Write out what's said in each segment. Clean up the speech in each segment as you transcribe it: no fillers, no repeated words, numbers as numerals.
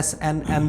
SNN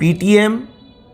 PTM,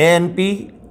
ANP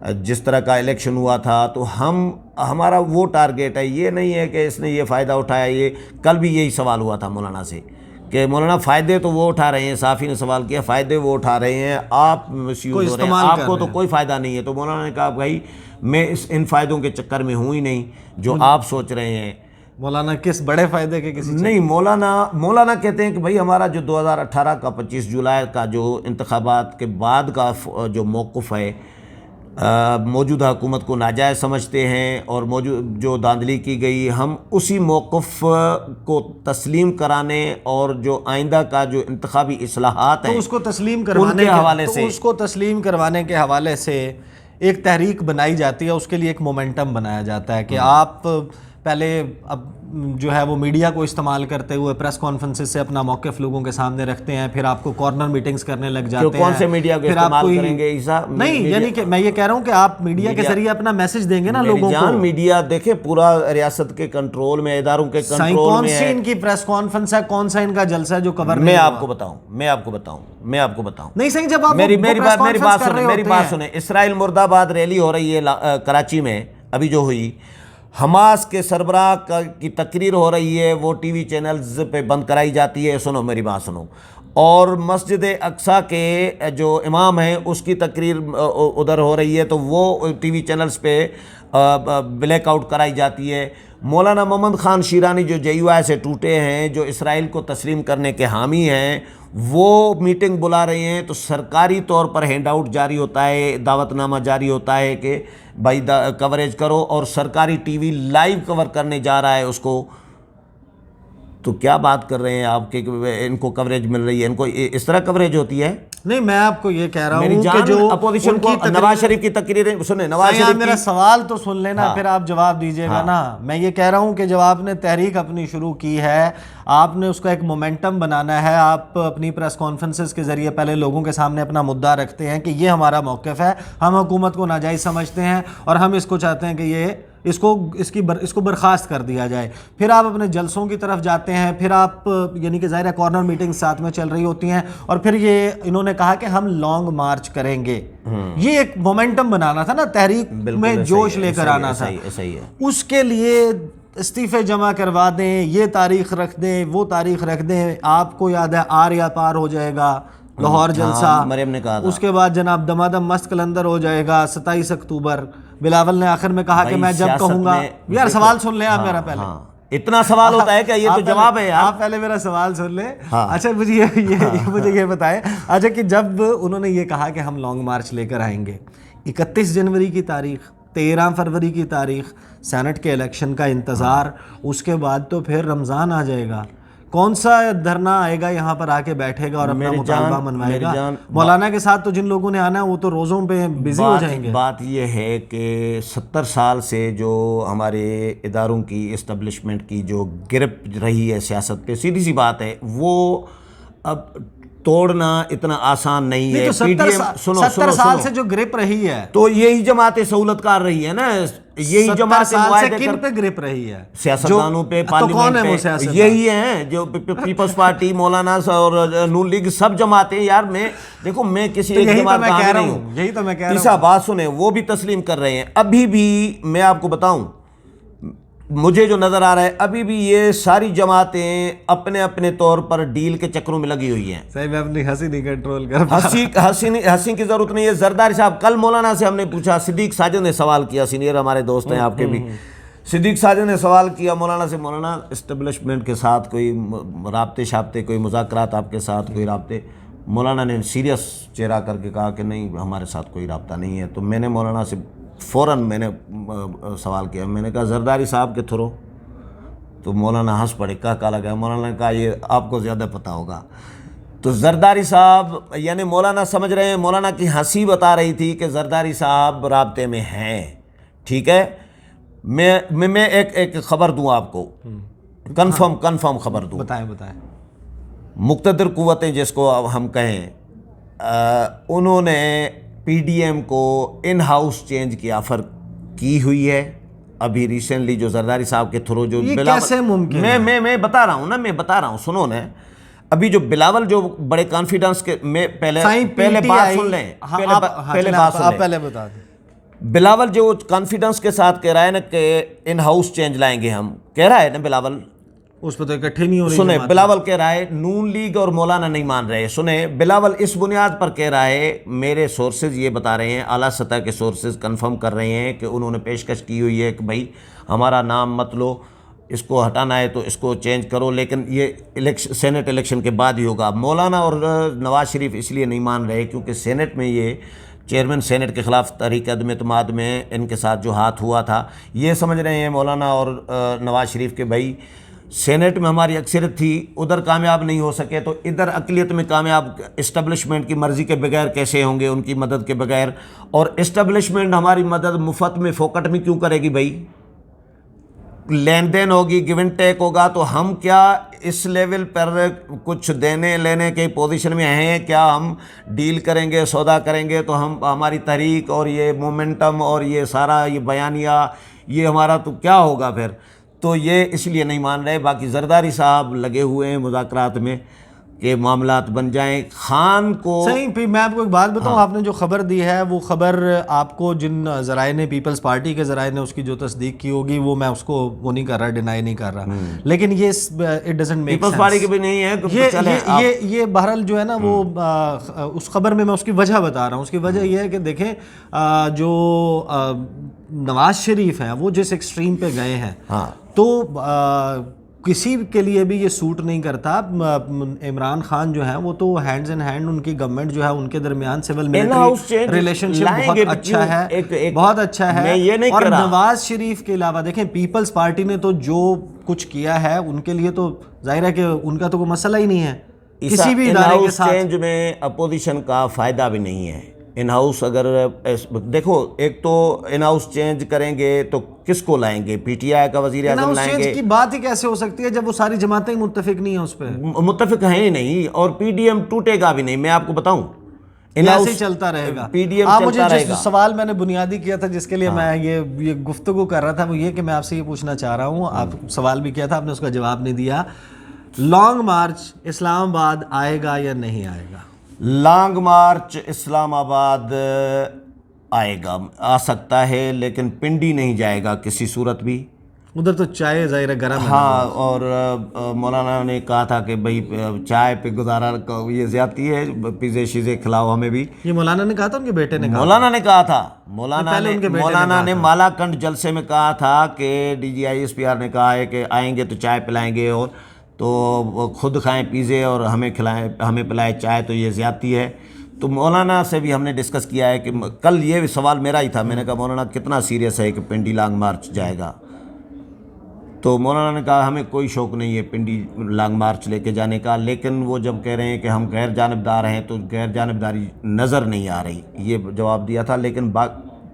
جس طرح کا الیکشن ہوا تھا، تو ہمارا وہ ٹارگیٹ ہے، یہ نہیں ہے کہ اس نے یہ فائدہ اٹھایا. یہ کل بھی یہی سوال ہوا تھا مولانا سے کہ مولانا فائدے تو وہ اٹھا رہے ہیں، صافی نے سوال کیا فائدے وہ اٹھا رہے ہیں، آپ مس یوز ہو رہے ہیں، آپ کو تو کوئی فائدہ نہیں ہے. تو مولانا نے کہا بھائی میں ان فائدوں کے چکر میں ہوں ہی نہیں جو آپ سوچ رہے ہیں. مولانا کس بڑے فائدے کے کسی نہیں، مولانا کہتے ہیں کہ بھائی ہمارا جو 2018 کا 25 جولائی کا جو انتخابات کے بعد کا جو موقف ہے، موجودہ حکومت کو ناجائز سمجھتے ہیں اور جو دھاندلی کی گئی، ہم اسی موقف کو تسلیم کرانے اور جو آئندہ کا جو انتخابی اصلاحات ہیں اس کو تسلیم کروانے کے حوالے سے، اس کو تسلیم کروانے کے حوالے سے ایک تحریک بنائی جاتی ہے، اس کے لیے ایک مومنٹم بنایا جاتا ہے کہ آپ پہلے اب جو ہے وہ میڈیا کو استعمال کرتے ہوئے پریس کانفرنسز سے اپنا موقف لوگوں کے سامنے رکھتے ہیں، پھر آپ کو کارنر میٹنگز کرنے لگ جاتے ہیں. کون سے میڈیا کو استعمال کریں گے عیسیٰ؟ نہیں، یعنی کہ میں یہ کہہ رہا ہوں کہ آپ میڈیا کے ذریعے اپنا میسج دیں گے نا لوگوں کو. میڈیا دیکھیں پورا ریاست کے کنٹرول میں، اداروں کے کنٹرول میں کون سی ان کی پریس کانفرنس ہے، کون سا ان کا جلسہ ہے جو کور میں آپ کو بتاؤں نہیں صحیح. جب آپ میری بات سنیں. اسرائیل مرد آباد ریلی ہو رہی ہے کراچی میں ابھی جو ہوئی، حماس کے سربراہ کی تقریر ہو رہی ہے، وہ ٹی وی چینلز پہ بند کرائی جاتی ہے. سنو میری بات سنو. اور مسجد اقصیٰ کے جو امام ہیں اس کی تقریر ادھر ہو رہی ہے تو وہ ٹی وی چینلز پہ بلیک آؤٹ کرائی جاتی ہے. مولانا محمد خان شیرانی جو JUI سے ٹوٹے ہیں، جو اسرائیل کو تسلیم کرنے کے حامی ہیں، وہ میٹنگ بلا رہے ہیں تو سرکاری طور پر ہینڈ آؤٹ جاری ہوتا ہے، دعوت نامہ جاری ہوتا ہے کہ بھائی کوریج کرو، اور سرکاری ٹی وی لائیو کور کرنے جا رہا ہے اس کو. تو کیا بات کر رہے ہیں آپ کہ ان کو کوریج مل رہی ہے؟ ان کو اس طرح کوریج ہوتی ہے؟ نہیں، میں آپ کو یہ کہہ رہا ہوں کہ جو اپوزیشن کو نواز شریف کی تقریریں سنیں. نواز شریف میرا سوال تو سن لینا، پھر آپ جواب دیجئے گا نا. میں یہ کہہ رہا ہوں کہ جب آپ نے تحریک اپنی شروع کی ہے، آپ نے اس کا ایک مومنٹم بنانا ہے. آپ اپنی پریس کانفرنسز کے ذریعے پہلے لوگوں کے سامنے اپنا مدعا رکھتے ہیں کہ یہ ہمارا موقف ہے، ہم حکومت کو ناجائز سمجھتے ہیں اور ہم اس کو چاہتے ہیں کہ اس کو برخاست کر دیا جائے. پھر آپ اپنے جلسوں کی طرف جاتے ہیں، پھر آپ یعنی کہ ظاہر کارنر میٹنگ ساتھ میں چل رہی ہوتی ہیں، اور پھر یہ انہوں نے کہا کہ ہم لانگ مارچ کریں گے. یہ ایک مومنٹم بنانا تھا نا، تحریک میں جوش لے کر آنا تھا. اس کے لیے استعفے جمع کروا دیں، یہ تاریخ رکھ دیں، وہ تاریخ رکھ دیں. آپ کو یاد ہے آریا پار ہو جائے گا لاہور جلسہ، مریم نے کہا تھا. اس کے بعد جناب دمادم مست کلندر ہو جائے گا 27 اکتوبر. بلاول نے آخر میں کہا کہ میں جب کہوں گا. یار سوال سن لیں آپ میرا پہلے. اتنا سوال ہوتا ہے کہ یہ تو جواب ہے. آپ پہلے میرا سوال سن لیں. اچھا مجھے یہ بتائیں، اچھا کہ جب انہوں نے یہ کہا کہ ہم لانگ مارچ لے کر آئیں گے، 31 جنوری کی تاریخ، 13 فروری کی تاریخ، سینٹ کے الیکشن کا انتظار، اس کے بعد تو پھر رمضان آ جائے گا. کون سا دھرنا آئے گا یہاں پر آ کے بیٹھے گا اور اپنا مطالبہ منوائے گا؟ مولانا کے ساتھ تو جن لوگوں نے آنا ہے وہ تو روزوں پہ بزی ہو جائیں گے. بات یہ ہے کہ 70 سال سے جو ہمارے اداروں کی اسٹیبلشمنٹ کی جو گرپ رہی ہے سیاست پہ، سیدھی سی بات ہے، وہ اب توڑنا اتنا آسان نہیں ہے. 70 سال سے جو گرپ رہی ہے تو یہی جماعتیں سہولت کار رہی ہے نا. یہی جماعت کن پہ گرپ رہی ہے؟ سیاستدانوں پہ، پارلیمنٹ پہ. یہی ہیں جو پیپلز پارٹی، مولانا اور نون لیگ، سب جماعتیں. یار دیکھو میں کسی ایک جماعت کا حامی نہیں ہوں. یہی تو میں کہہ رہا ہوں. تیسرا بات سنیں، وہ بھی تسلیم کر رہے ہیں. ابھی بھی میں آپ کو بتاؤں، مجھے جو نظر آ رہا ہے ابھی بھی یہ ساری جماعتیں اپنے اپنے طور پر ڈیل کے چکروں میں لگی ہوئی ہیں. صحیح، میں اپنی ہنسی نہیں کنٹرول کر ہنسی کی ضرورت نہیں ہے. زرداری صاحب، کل مولانا سے ہم نے پوچھا، صدیق ساجد نے سوال کیا، سینئر ہمارے دوست ہیں آپ کے بھی. صدیق ساجد نے سوال کیا مولانا سے، مولانا اسٹیبلشمنٹ کے ساتھ کوئی رابطے شابطے، کوئی مذاکرات آپ کے ساتھ کوئی رابطے؟ مولانا نے سیریس چہرہ کر کے کہا کہ نہیں، ہمارے ساتھ کوئی رابطہ نہیں ہے. تو میں نے مولانا سے فوراً میں نے سوال کیا، میں نے کہا زرداری صاحب کے تھرو؟ تو مولانا ہنس پڑے، کہا لگا. مولانا نے کہا یہ آپ کو زیادہ پتہ ہوگا. تو زرداری صاحب، یعنی مولانا سمجھ رہے ہیں، مولانا کی ہنسی بتا رہی تھی کہ زرداری صاحب رابطے میں ہیں. ٹھیک ہے، میں ایک خبر دوں آپ کو، کنفرم خبر دوں. بتائیں. مقتدر قوتیں جس کو ہم کہیں، انہوں نے PDM کو ان ہاؤس چینج کی آفر کی ہوئی ہے ابھی ریسنٹلی، جو زرداری صاحب کے تھرو. جو کیسے ممکن ہے؟ میں بتا رہا ہوں نا، سنو نا. ابھی جو بلاول جو بڑے کانفیڈنس کے، میں پہلے بات سن لیں. بلاول جو کانفیڈنس کے ساتھ کہہ رہا ہے نا کہ ان ہاؤس چینج لائیں گے ہم، کہہ رہا ہے نا بلاول، اس پہ تو اکٹھے نہیں ہو رہی. سنیں بلاول کہہ رہا ہے نون لیگ اور مولانا نہیں مان رہے. سنیں بلاول اس بنیاد پر کہہ رہا ہے، میرے سورسز یہ بتا رہے ہیں، اعلیٰ سطح کے سورسز کنفرم کر رہے ہیں کہ انہوں نے پیشکش کی ہوئی ہے کہ بھائی ہمارا نام مت لو، اس کو ہٹانا ہے تو اس کو چینج کرو، لیکن یہ سینٹ الیکشن کے بعد ہی ہوگا. مولانا اور نواز شریف اس لیے نہیں مان رہے کیونکہ سینٹ میں یہ چیئرمین سینٹ کے خلاف تحریک عدم اعتماد میں ان کے ساتھ جو ہاتھ ہوا تھا، یہ سمجھ رہے ہیں مولانا اور نواز شریف کے بھائی سینٹ میں ہماری اکثریت تھی، ادھر کامیاب نہیں ہو سکے تو ادھر اقلیت میں کامیاب اسٹیبلشمنٹ کی مرضی کے بغیر کیسے ہوں گے، ان کی مدد کے بغیر. اور اسٹیبلشمنٹ ہماری مدد مفت میں فوکٹ میں کیوں کرے گی بھائی؟ لین دین ہوگی، گیو اینڈ ٹیک ہوگا، تو ہم کیا اس لیول پر کچھ دینے لینے کے پوزیشن میں ہیں؟ کیا ہم ڈیل کریں گے، سودا کریں گے تو ہماری تحریک اور یہ مومنٹم اور یہ سارا یہ بیانیہ یہ ہمارا تو کیا ہوگا پھر؟ تو یہ اس لیے نہیں مان رہے. باقی زرداری صاحب لگے ہوئے ہیں مذاکرات میں کہ معاملات بن جائیں. خان کو صحیح. پھر میں آپ کو ایک بات بتاؤں، آپ نے جو خبر دی ہے وہ خبر آپ کو جن ذرائع نے، پیپلز پارٹی کے ذرائع نے اس کی جو تصدیق کی ہوگی، وہ میں اس کو وہ نہیں کر رہا، ڈینائی نہیں کر رہا، لیکن یہ it doesn't make Peoples Party کی بھی نہیں ہے. یہ بہرحال جو ہے نا وہ اس خبر میں اس کی وجہ بتا رہا ہوں. اس کی وجہ یہ ہے کہ دیکھیں جو نواز شریف ہیں وہ جس ایکسٹریم پہ گئے ہیں تو کسی کے لیے بھی یہ سوٹ نہیں کرتا. عمران خان جو ہیں وہ تو ہینڈز ان ہینڈ، ان کی گورنمنٹ جو ہے ان کے درمیان سول ملٹری ریلیشن شپ بہت اچھا ہے، بہت اچھا ہے. اور نواز شریف کے علاوہ دیکھیں پیپلز پارٹی نے تو جو کچھ کیا ہے ان کے لیے تو ظاہر ہے کہ ان کا تو کوئی مسئلہ ہی نہیں ہے کسی بھی ادارے کے ساتھ. چینج میں اپوزیشن کا فائدہ بھی نہیں ہے. ان ہاؤس اگر دیکھو، ایک تو ان ہاؤس چینج کریں گے تو کس کو لائیں گے؟ پی ٹی آئی کا وزیر اعظم لائیں گے؟ چینج کی بات ہی کیسے ہو سکتی ہے جب وہ ساری جماعتیں متفق نہیں ہیں اس پہ؟ متفق ہیں ہی نہیں، اور پی ڈی ایم ٹوٹے گا بھی نہیں. میں آپ کو بتاؤں ایسے چلتا رہے گا. پی ڈی ایم آپ مجھے جس سوال میں نے بنیادی کیا تھا جس کے لیے میں یہ گفتگو کر رہا تھا وہ یہ کہ میں آپ سے یہ پوچھنا چاہ رہا ہوں، آپ سوال بھی کیا تھا، آپ نے اس کا جواب نہیں دیا. لانگ مارچ اسلام آباد آئے گا یا نہیں آئے گا؟ لانگ مارچ اسلام آباد آئے گا، آ سکتا ہے، لیکن پنڈی نہیں جائے گا کسی صورت بھی. ادھر تو چائے ظاہر گرم ہے. ہاں، اور مولانا نے کہا تھا کہ بھائی چائے پہ گزارا یہ زیادتی ہے، پیزے شیزے کھلاؤ ہمیں بھی. یہ مولانا نے کہا تھا، ان کے بیٹے نے کہا؟ مولانا نے کہا تھا. مولانا نے مالا کنڈ جلسے میں کہا تھا کہ D G I S P R نے کہا ہے کہ آئیں گے تو چائے پلائیں گے، اور تو خود کھائیں پیزے اور ہمیں کھلائیں، ہمیں پلائیں چائے، تو یہ زیادتی ہے. تو مولانا سے بھی ہم نے ڈسکس کیا ہے کہ کل یہ سوال میرا ہی تھا، میں نے کہا مولانا کتنا سیریس ہے کہ پنڈی لانگ مارچ جائے گا؟ تو مولانا نے کہا ہمیں کوئی شوق نہیں ہے پنڈی لانگ مارچ لے کے جانے کا، لیکن وہ جب کہہ رہے ہیں کہ ہم غیر جانبدار ہیں تو غیر جانبداری نظر نہیں آ رہی، یہ جواب دیا تھا. لیکن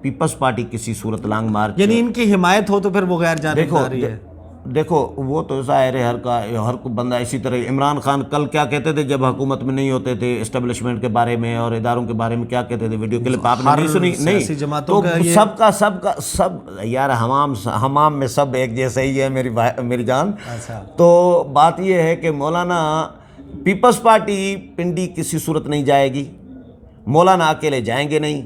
پیپلز پارٹی کسی صورت لانگ مارچ، یعنی ان کی حمایت ہو تو پھر وہ غیر جانبداری ہے. دیکھو وہ تو ظاہر ہے ہر کوئی بندہ اسی طرح. عمران خان کل کیا کہتے تھے جب حکومت میں نہیں ہوتے تھے، اسٹیبلشمنٹ کے بارے میں اور اداروں کے بارے میں کیا کہتے تھے؟ ویڈیو کلپ آپ نے نہیں سنی؟ نہیں. تو سب یار حمام میں سب ایک جیسے ہی ہے میری جان. تو بات یہ ہے کہ مولانا پیپلز پارٹی پنڈی کسی صورت نہیں جائے گی، مولانا اکیلے جائیں گے نہیں،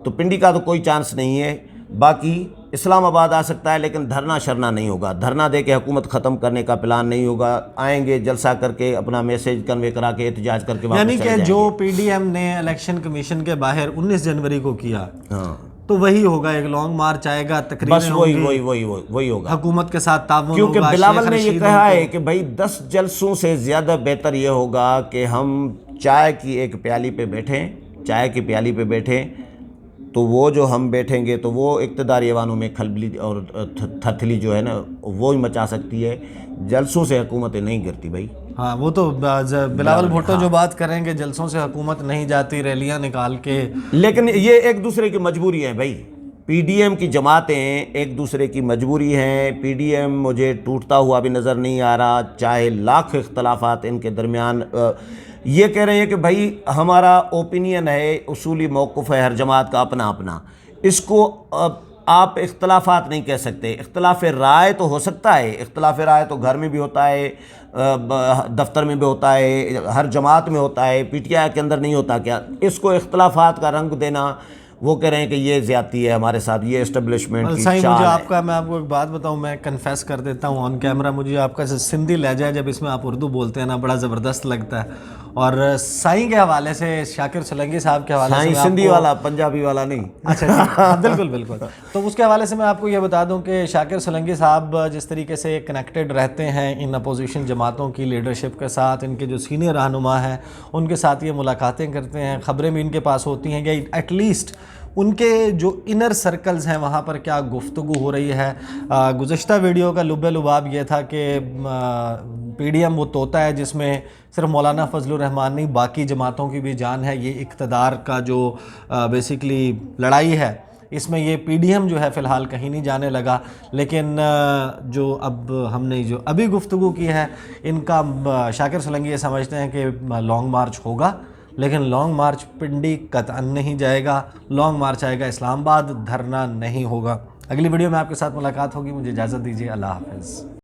تو پنڈی کا تو کوئی چانس نہیں ہے. باقی اسلام آباد آ سکتا ہے لیکن دھرنا شرنا نہیں ہوگا، دھرنا دے کے حکومت ختم کرنے کا پلان نہیں ہوگا. آئیں گے جلسہ کر کے اپنا میسیج کنوے کرا کے احتجاج کر کے واپس یعنی کہ جو پی ڈی ایم نے الیکشن کمیشن کے باہر 19 جنوری کو کیا تو وہی ہوگا، ایک لانگ مارچ آئے گا، تقریباً وہی ہوگا حکومت کے ساتھ تعاون ہوگا. کیونکہ بلاول نے یہ کہا ہے کہ بھائی 10 جلسوں سے زیادہ بہتر یہ ہوگا کہ ہم چائے کی ایک پیالی پہ بیٹھیں، چائے کی پیالی پہ بیٹھیں، تو وہ جو ہم بیٹھیں گے تو وہ اقتداری ایوانوں میں کھلبلی اور تھتھلی جو ہے نا وہ ہی مچا سکتی ہے. جلسوں سے حکومتیں نہیں گرتی بھائی. ہاں وہ تو بلاول بھٹو جو بات کریں گے جلسوں سے حکومت نہیں جاتی، ریلیاں نکال کے، لیکن یہ ایک دوسرے کی مجبوری ہے بھائی. پی ڈی ایم کی جماعتیں ایک دوسرے کی مجبوری ہیں. پی ڈی ایم مجھے ٹوٹتا ہوا بھی نظر نہیں آ رہا، چاہے لاکھ اختلافات ان کے درمیان. یہ کہہ رہے ہیں کہ بھائی ہمارا اوپینین ہے، اصولی موقف ہے ہر جماعت کا اپنا اپنا، اس کو آپ اختلافات نہیں کہہ سکتے. اختلاف رائے تو ہو سکتا ہے، اختلاف رائے تو گھر میں بھی ہوتا ہے، دفتر میں بھی ہوتا ہے، ہر جماعت میں ہوتا ہے. پی ٹی آئی کے اندر نہیں ہوتا کیا؟ اس کو اختلافات کا رنگ دینا وہ کہہ رہے ہیں کہ یہ زیادتی ہے ہمارے ساتھ, یہ اسٹیبلشمنٹ کی صحیح. چال مجھے ہے. آپ کا, میں آپ کو ایک بات بتاؤں, میں کنفیس کر دیتا ہوں آن کیمرہ, مجھے آپ کا سندھی لہجہ ہے جب اس میں آپ اردو بولتے ہیں نا, بڑا زبردست لگتا ہے. اور سائیں کے حوالے سے, شاکر سولنگی صاحب کے حوالے سے, سندھی والا, پنجابی والا نہیں. اچھا جی, بالکل بالکل. تو اس کے حوالے سے میں آپ کو یہ بتا دوں کہ شاکر سولنگی صاحب جس طریقے سے کنیکٹڈ رہتے ہیں ان اپوزیشن جماعتوں کی لیڈرشپ کے ساتھ, ان کے جو سینئر رہنما ہیں ان کے ساتھ یہ ملاقاتیں کرتے ہیں, خبریں بھی ان کے پاس ہوتی ہیں, یا ایٹ لیسٹ ان کے جو انر سرکلز ہیں وہاں پر کیا گفتگو ہو رہی ہے. گزشتہ ویڈیو کا لب لباب یہ تھا کہ پی ڈی ایم وہ طوطا ہے جس میں صرف مولانا فضل الرحمان نہیں باقی جماعتوں کی بھی جان ہے. یہ اقتدار کا جو بیسیکلی لڑائی ہے اس میں یہ پی ڈی ایم جو ہے فی الحال کہیں نہیں جانے لگا. لیکن جو اب ہم نے جو ابھی گفتگو کی ہے ان کا, شاکر سولنگی یہ سمجھتے ہیں کہ لانگ مارچ ہوگا, لیکن لانگ مارچ پنڈی قطعاً نہیں جائے گا, لانگ مارچ آئے گا اسلام آباد, دھرنا نہیں ہوگا. اگلی ویڈیو میں آپ کے ساتھ ملاقات ہوگی, مجھے اجازت دیجیے, اللہ حافظ.